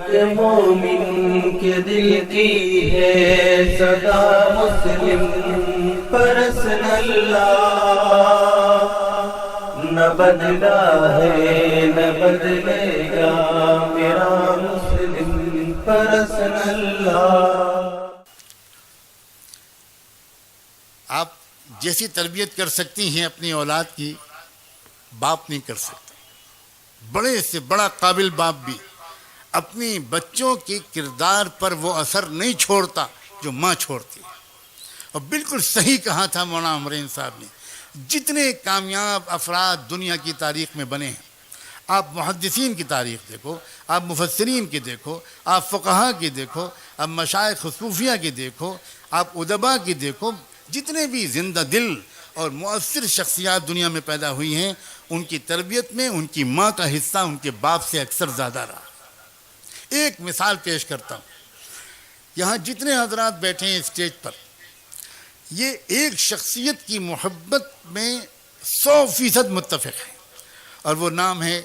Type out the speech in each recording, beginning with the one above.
کہ مومن کے دل کی ہے صدا مسلم پرسن اللہ، نہ بدلا ہے نہ بدلے گا میرا مسلم پرسن اللہ۔ آپ جیسی تربیت کر سکتی ہیں اپنی اولاد کی، باپ نہیں کر سکتا۔ بڑے سے بڑا قابل باپ بھی اپنی بچوں کے کردار پر وہ اثر نہیں چھوڑتا جو ماں چھوڑتی ہے۔ اور بالکل صحیح کہا تھا مولانا عمرین صاحب نے، جتنے کامیاب افراد دنیا کی تاریخ میں بنے ہیں، آپ محدثین کی تاریخ دیکھو، آپ مفسرین کی دیکھو، آپ فقہا کی دیکھو، آپ مشائخ صوفیہ کی دیکھو، آپ ادبا کی دیکھو، جتنے بھی زندہ دل اور مؤثر شخصیات دنیا میں پیدا ہوئی ہیں، ان کی تربیت میں ان کی ماں کا حصہ ان کے باپ سے اکثر زیادہ رہا۔ ایک مثال پیش کرتا ہوں، یہاں جتنے حضرات بیٹھے ہیں اسٹیج پر، یہ ایک شخصیت کی محبت میں 100% متفق ہیں، اور وہ نام ہے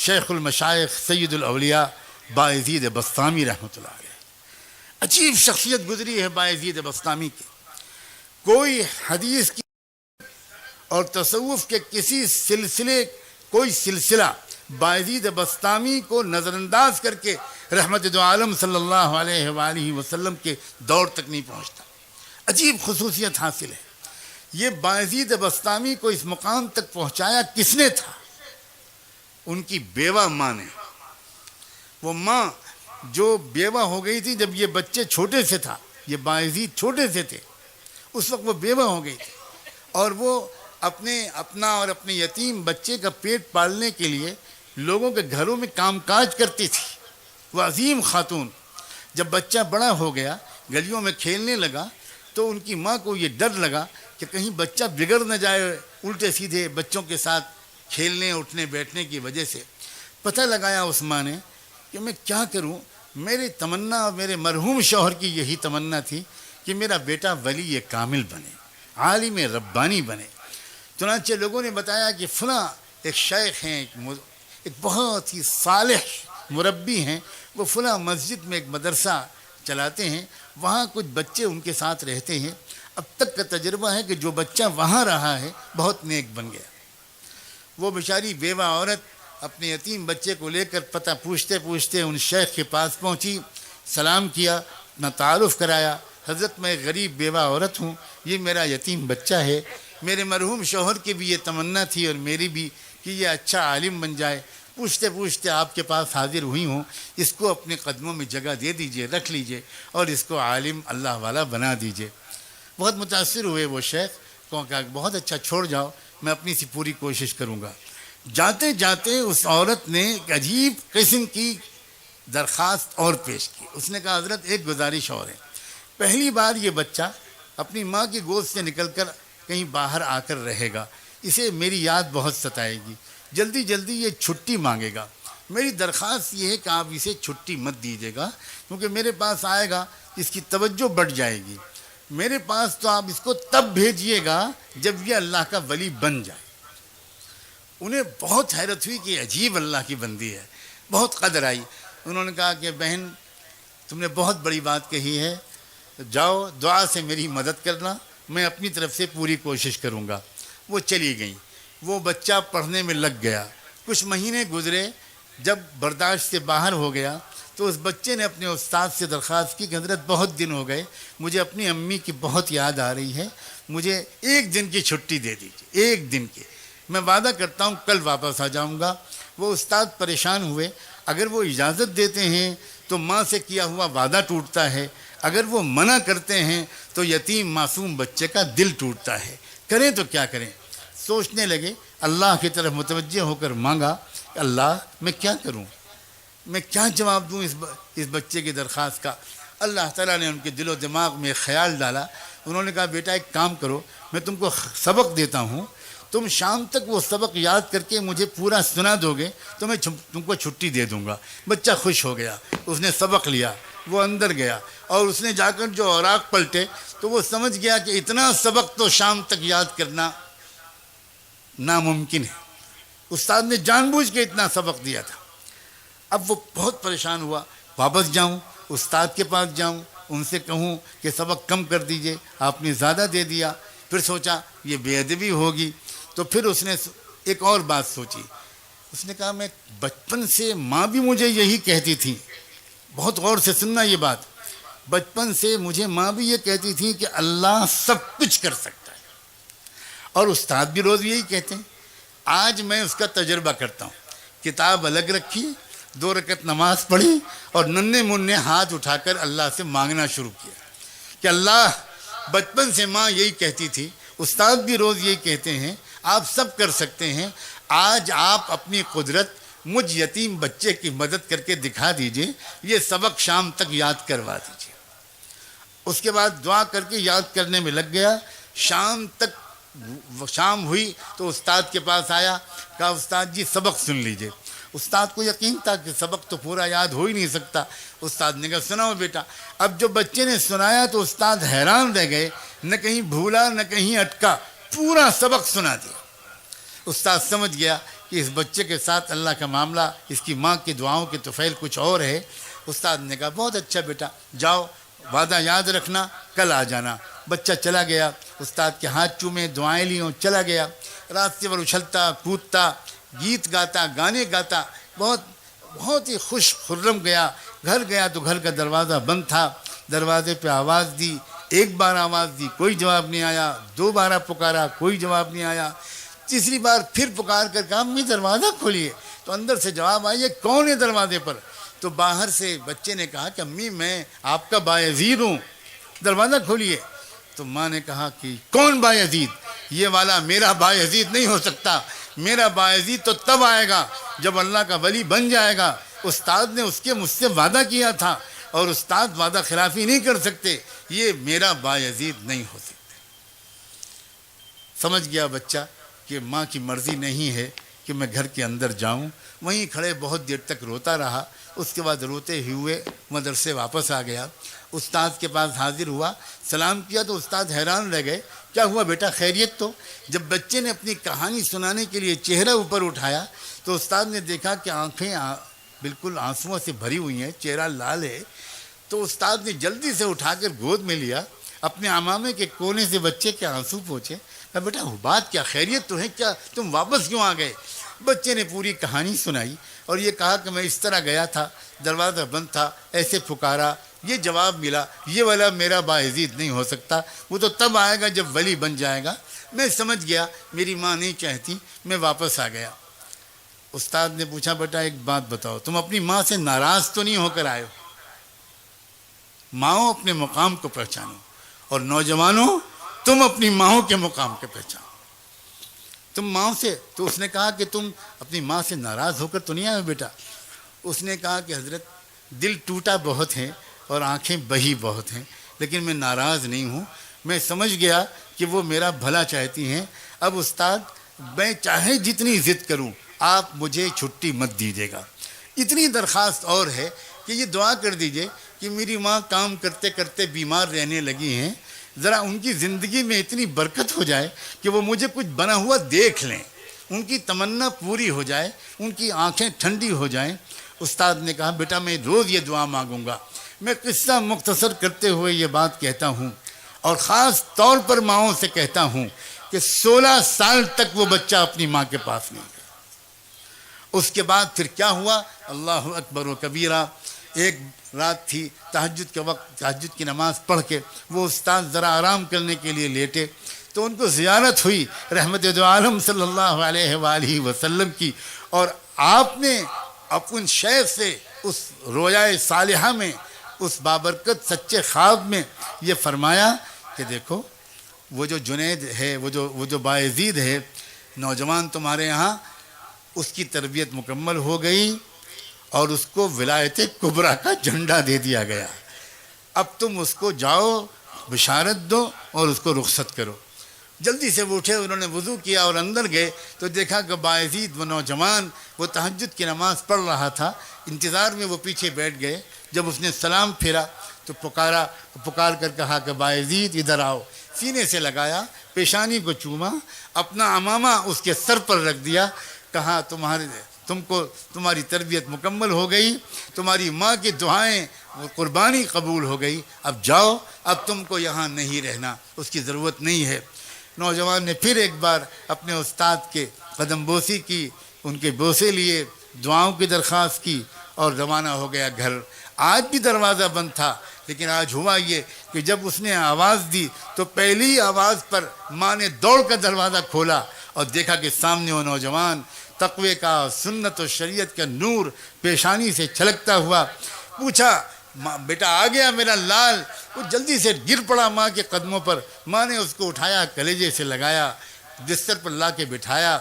شیخ المشائخ سید الاولیاء بایزید بسطامی رحمۃ اللہ علیہ۔ عجیب شخصیت گزری ہے بایزید بسطامی کی۔ کوئی حدیث کی اور تصوف کے کسی کوئی سلسلہ بایزید بسطامی کو نظر انداز کر کے رحمت دو عالم صلی اللہ علیہ وآلہ وسلم کے دور تک نہیں پہنچتا۔ عجیب خصوصیت حاصل ہے۔ یہ بایزید بسطامی کو اس مقام تک پہنچایا کس نے تھا؟ ان کی بیوہ ماں نے۔ وہ ماں جو بیوہ ہو گئی تھی جب یہ بچے چھوٹے سے تھا، یہ بایزید چھوٹے سے تھے، اس وقت وہ بیوہ ہو گئی تھی، اور وہ اپنا اور اپنے یتیم بچے کا پیٹ پالنے کے لیے لوگوں کے گھروں میں کام کاج کرتی تھی۔ وہ عظیم خاتون جب بچہ بڑا ہو گیا، گلیوں میں کھیلنے لگا، تو ان کی ماں کو یہ ڈر لگا کہ کہیں بچہ بگڑ نہ جائے الٹے سیدھے بچوں کے ساتھ کھیلنے اٹھنے بیٹھنے کی وجہ سے۔ پتہ لگایا اس ماں نے کہ میں کیا کروں، میری تمنا اور میرے مرحوم شوہر کی یہی تمنا تھی کہ میرا بیٹا ولی کامل بنے، عالم ربانی بنے۔ چنانچہ لوگوں نے بتایا کہ فلاں ایک شیخ ہیں، ایک بہت ہی صالح مربی ہیں، وہ فلاں مسجد میں ایک مدرسہ چلاتے ہیں، وہاں کچھ بچے ان کے ساتھ رہتے ہیں۔ اب تک کا تجربہ ہے کہ جو بچہ وہاں رہا ہے بہت نیک بن گیا۔ وہ بیچاری بیوہ عورت اپنے یتیم بچے کو لے کر پتہ پوچھتے پوچھتے ان شیخ کے پاس پہنچی، سلام کیا، اپنا تعارف کرایا۔ حضرت میں غریب بیوہ عورت ہوں، یہ میرا یتیم بچہ ہے، میرے مرحوم شوہر کی بھی یہ تمنا تھی اور میری بھی کہ یہ اچھا عالم بن جائے، پوچھتے پوچھتے آپ کے پاس حاضر ہوئی ہوں، اس کو اپنے قدموں میں جگہ دے دیجئے، رکھ لیجئے، اور اس کو عالم اللہ والا بنا دیجئے۔ بہت متاثر ہوئے وہ شیخ، کہا بہت اچھا، چھوڑ جاؤ، میں اپنی سی پوری کوشش کروں گا۔ جاتے جاتے اس عورت نے ایک عجیب قسم کی درخواست اور پیش کی۔ اس نے کہا حضرت ایک گزارش اور ہے، پہلی بار یہ بچہ اپنی ماں کی گود سے نکل کر کہیں باہر آ کر رہے گا، اسے میری یاد بہت ستائے گی، جلدی جلدی یہ چھٹی مانگے گا، میری درخواست یہ ہے کہ آپ اسے چھٹی مت دیجیے گا، کیونکہ میرے پاس آئے گا اس کی توجہ بڑھ جائے گی، میرے پاس تو آپ اس کو تب بھیجیے گا جب یہ اللہ کا ولی بن جائے۔ انہیں بہت حیرت ہوئی کہ عجیب اللہ کی بندی ہے، بہت قدر آئی۔ انہوں نے کہا کہ بہن تم نے بہت بڑی بات کہی ہے، جاؤ دعا سے میری مدد کرنا، میں اپنی طرف سے پوری کوشش کروں گا۔ وہ چلی گئیں، وہ بچہ پڑھنے میں لگ گیا، کچھ مہینے گزرے، جب برداشت سے باہر ہو گیا تو اس بچے نے اپنے استاد سے درخواست کی کہ حضرت بہت دن ہو گئے، مجھے اپنی امی کی بہت یاد آ رہی ہے، مجھے ایک دن کی چھٹی دے دیجیے، ایک دن کی، میں وعدہ کرتا ہوں کل واپس آ جاؤں گا۔ وہ استاد پریشان ہوئے، اگر وہ اجازت دیتے ہیں تو ماں سے کیا ہوا وعدہ ٹوٹتا ہے، اگر وہ منع کرتے ہیں تو یتیم معصوم بچے کا دل ٹوٹتا ہے، کریں تو کیا کریں۔ سوچنے لگے، اللہ کی طرف متوجہ ہو کر مانگا کہ اللہ میں کیا کروں، میں کیا جواب دوں اس بچے کی درخواست کا۔ اللہ تعالیٰ نے ان کے دل و دماغ میں خیال ڈالا، انہوں نے کہا بیٹا ایک کام کرو، میں تم کو سبق دیتا ہوں، تم شام تک وہ سبق یاد کر کے مجھے پورا سنا دو گے تو میں تم کو چھٹی دے دوں گا۔ بچہ خوش ہو گیا، اس نے سبق لیا، وہ اندر گیا اور اس نے جا کر جو اوراق پلٹے تو وہ سمجھ گیا کہ اتنا سبق تو شام تک یاد کرنا ناممکن ہے، استاد نے جان بوجھ کے اتنا سبق دیا تھا۔ اب وہ بہت پریشان ہوا، واپس جاؤں استاد کے پاس جاؤں ان سے کہوں کہ سبق کم کر دیجئے، آپ نے زیادہ دے دیا. پھر سوچا یہ بے ادبی ہوگی، تو پھر اس نے ایک اور بات سوچی. اس نے کہا میں بچپن سے ماں بھی مجھے یہی کہتی تھی، بہت غور سے سننا یہ بات، بچپن سے مجھے ماں بھی یہ کہتی تھی کہ اللہ سب کچھ کر سکتا ہے، اور استاد بھی روز یہی کہتے ہیں. آج میں اس کا تجربہ کرتا ہوں. کتاب الگ رکھی، 2 رکعت نماز پڑھی اور ننھے منھے ہاتھ اٹھا کر اللہ سے مانگنا شروع کیا کہ اللہ، بچپن سے ماں یہی کہتی تھی، استاد بھی روز یہی کہتے ہیں، آپ سب کر سکتے ہیں، آج آپ اپنی قدرت مجھ یتیم بچے کی مدد کر کے دکھا دیجئے، یہ سبق شام تک یاد کروا دیجئے. اس کے بعد دعا کر کے یاد کرنے میں لگ گیا. شام ہوئی تو استاد کے پاس آیا، کہا استاد جی سبق سن لیجئے. استاد کو یقین تھا کہ سبق تو پورا یاد ہو ہی نہیں سکتا. استاد نے کہا سناؤ بیٹا. اب جو بچے نے سنایا تو استاد حیران رہ گئے، نہ کہیں بھولا نہ کہیں اٹکا، پورا سبق سنا دیا. استاد سمجھ گیا کہ اس بچے کے ساتھ اللہ کا معاملہ، اس کی ماں کی دعاؤں کے طفیل کچھ اور ہے. استاد نے کہا بہت اچھا بیٹا، جاؤ وعدہ یاد رکھنا، کل آ جانا. بچہ چلا گیا، استاد کے ہاتھ چومے، دعائیں لیوں، چلا گیا. راستے پر اچھلتا کودتا، گیت گاتا، گانے گاتا، بہت ہی خوش خرم گیا. گھر گیا تو گھر کا دروازہ بند تھا. دروازے پہ آواز دی، 1 بار آواز دی، کوئی جواب نہیں آیا. 2 بار پکارا، کوئی جواب نہیں آیا. تیسری بار پھر پکار کر کہا امی دروازہ کھولیے. تو اندر سے جواب آئی، کون ہے دروازے پر؟ تو باہر سے بچے نے کہا کہ امی میں آپ کا بایزید ہوں، دروازہ کھولیے. تو ماں نے کہا کہ کون بایزید؟ یہ والا میرا بایزید نہیں ہو سکتا، میرا بایزید تو تب آئے گا جب اللہ کا ولی بن جائے گا. استاد نے مجھ سے وعدہ کیا تھا، اور استاد وعدہ خلافی نہیں کر سکتے، یہ میرا بایزید نہیں ہو سکتا. سمجھ گیا بچہ کہ ماں کی مرضی نہیں ہے کہ میں گھر کے اندر جاؤں. وہیں کھڑے بہت دیر تک روتا رہا. اس کے بعد روتے ہوئے مدرسے واپس آ گیا. استاد کے پاس حاضر ہوا، سلام کیا تو استاد حیران رہ گئے. کیا ہوا بیٹا، خیریت تو؟ جب بچے نے اپنی کہانی سنانے کے لیے چہرہ اوپر اٹھایا تو استاد نے دیکھا کہ آنکھیں بالکل آنسوؤں سے بھری ہوئی ہیں، چہرہ لال ہے. تو استاد نے جلدی سے اٹھا کر گود میں لیا، اپنے عمامے کے کونے سے بچے کے آنسو پوچھے. بیٹا بات کیا، خیریت تو ہے؟ کیا تم واپس کیوں آ گئے؟ بچے نے پوری کہانی سنائی اور یہ کہا کہ میں اس طرح گیا تھا، دروازہ بند تھا، ایسے پکارا، یہ جواب ملا، یہ والا میرا باعزید نہیں ہو سکتا، وہ تو تب آئے گا جب ولی بن جائے گا. میں سمجھ گیا میری ماں نہیں چاہتی، میں واپس آ گیا. استاد نے پوچھا بیٹا ایک بات بتاؤ، تم اپنی ماں سے ناراض تو نہیں ہو کر آئے ہو؟ ماؤں اپنے مقام کو پہچانو، اور نوجوانوں تم اپنی ماؤں کے مقام کے پہچانو. تم ماں سے، تو اس نے کہا کہ تم اپنی ماں سے ناراض ہو کر تو نہیں آئے بیٹا. اس نے کہا کہ حضرت دل ٹوٹا بہت ہے اور آنکھیں بہی بہت ہیں، لیکن میں ناراض نہیں ہوں. میں سمجھ گیا کہ وہ میرا بھلا چاہتی ہیں. اب استاد میں چاہے جتنی ضد کروں آپ مجھے چھٹی مت دیجیے گا. اتنی درخواست اور ہے کہ یہ دعا کر دیجئے کہ میری ماں کام کرتے کرتے بیمار رہنے لگی ہیں، ذرا ان کی زندگی میں اتنی برکت ہو جائے کہ وہ مجھے کچھ بنا ہوا دیکھ لیں، ان کی تمنا پوری ہو جائے، ان کی آنکھیں ٹھنڈی ہو جائیں. استاد نے کہا بیٹا میں روز یہ دعا مانگوں گا. میں قصہ مختصر کرتے ہوئے یہ بات کہتا ہوں، اور خاص طور پر ماؤں سے کہتا ہوں کہ 16 سال تک وہ بچہ اپنی ماں کے پاس نہیں گیا. اس کے بعد پھر کیا ہوا؟ اللہ اکبر و کبیرہ. ایک رات تھی، تہجد کے وقت تہجد کی نماز پڑھ کے وہ استاد ذرا آرام کرنے کے لیے لیٹے تو ان کو زیارت ہوئی رحمت دو عالم صلی اللہ علیہ وآلہ وسلم کی، اور آپ نے اپن شیخ سے اس رویائے صالحہ میں، اس بابرکت سچے خواب میں یہ فرمایا کہ دیکھو وہ جو جنید ہے، وہ جو باعزید ہے، نوجوان تمہارے یہاں، اس کی تربیت مکمل ہو گئی اور اس کو ولایت کبریٰ کا جھنڈا دے دیا گیا. اب تم اس کو جاؤ بشارت دو اور اس کو رخصت کرو. جلدی سے وہ اٹھے، انہوں نے وضو کیا اور اندر گئے تو دیکھا کہ باعزید وہ نوجوان وہ تہجد کی نماز پڑھ رہا تھا. انتظار میں وہ پیچھے بیٹھ گئے. جب اس نے سلام پھیرا تو پکار کر کہا کہ باعزید ادھر آؤ. سینے سے لگایا، پیشانی کو چوما، اپنا عمامہ اس کے سر پر رکھ دیا، کہا تمہاری تربیت مکمل ہو گئی, تمہاری ماں کی دعائیں وہ قربانی قبول ہو گئی, اب جاؤ, اب تم کو یہاں نہیں رہنا, اس کی ضرورت نہیں ہے. نوجوان نے پھر ایک بار اپنے استاد کے قدم بوسی کی, ان کے بوسے لیے, دعاؤں کی درخواست کی اور روانہ ہو گیا گھر. آج بھی دروازہ بند تھا, لیکن آج ہوا یہ کہ جب اس نے آواز دی تو پہلی آواز پر ماں نے دوڑ کر دروازہ کھولا اور دیکھا کہ سامنے وہ نوجوان تقوی کا, سنت و شریعت کا نور پیشانی سے چھلکتا ہوا. پوچھا, بیٹا آ گیا میرا لال؟ وہ جلدی سے گر پڑا ماں کے قدموں پر. ماں نے اس کو اٹھایا, کلیجے سے لگایا, بستر پر لا کے بٹھایا,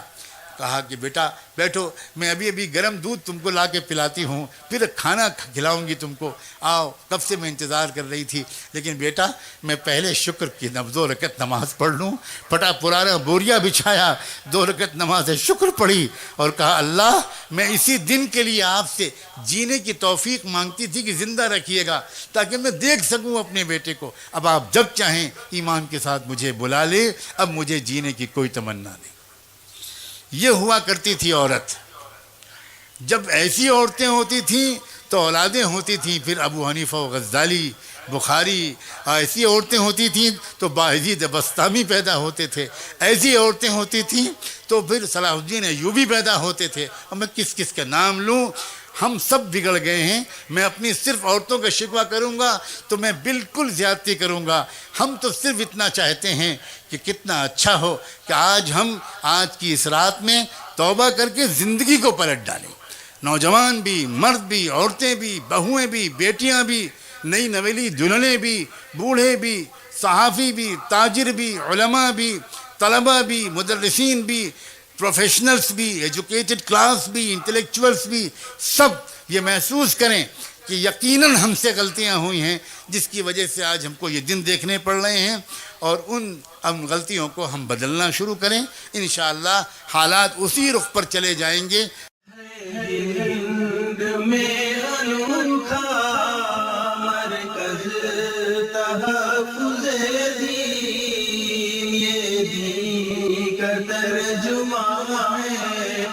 کہا کہ بیٹا بیٹھو, میں ابھی گرم دودھ تم کو لا کے پلاتی ہوں, پھر کھانا کھلاؤں گی تم کو, آؤ, کب سے میں انتظار کر رہی تھی. لیکن بیٹا میں پہلے شکر کی 2 رکعت نماز پڑھ لوں. پھٹا پرانا بوریا بچھایا, 2 رکعت نماز شکر پڑھی اور کہا اللہ میں اسی دن کے لیے آپ سے جینے کی توفیق مانگتی تھی کہ زندہ رکھیے گا تاکہ میں دیکھ سکوں اپنے بیٹے کو. اب آپ جب چاہیں ایمان کے ساتھ مجھے بلا لے, اب مجھے جینے کی کوئی تمنا نہیں. یہ ہوا کرتی تھی عورت. جب ایسی عورتیں ہوتی تھیں تو اولادیں ہوتی تھیں. پھر ابو حنیفہ و غزالی, بخاری, ایسی عورتیں ہوتی تھیں تو باعزید بسطامی پیدا ہوتے تھے. ایسی عورتیں ہوتی تھیں تو پھر صلاح الدین ایوبی پیدا ہوتے تھے. اور میں کس کس کا نام لوں, ہم سب بگڑ گئے ہیں. میں اپنی صرف عورتوں کا شکوہ کروں گا تو میں بالکل زیادتی کروں گا. ہم تو صرف اتنا چاہتے ہیں کہ کتنا اچھا ہو کہ آج کی اس رات میں توبہ کر کے زندگی کو پلٹ ڈالیں. نوجوان بھی, مرد بھی, عورتیں بھی, بہویں بھی, بیٹیاں بھی, نئی نویلی دلہنیں بھی, بوڑھے بھی, صحافی بھی, تاجر بھی, علماء بھی, طلباء بھی, مدرسین بھی, پروفیشنلز بھی, ایجوکیٹڈ کلاس بھی, انٹلیکچوئلز بھی, سب یہ محسوس کریں کہ یقیناً ہم سے غلطیاں ہوئی ہیں جس کی وجہ سے آج ہم کو یہ دن دیکھنے پڑ رہے ہیں, اور ان غلطیوں کو ہم بدلنا شروع کریں. انشاءاللہ حالات اسی رخ پر چلے جائیں گے. ہند میں انوکھا مرکز تحفظ دین, یہ دین کا ترجمہ ہے.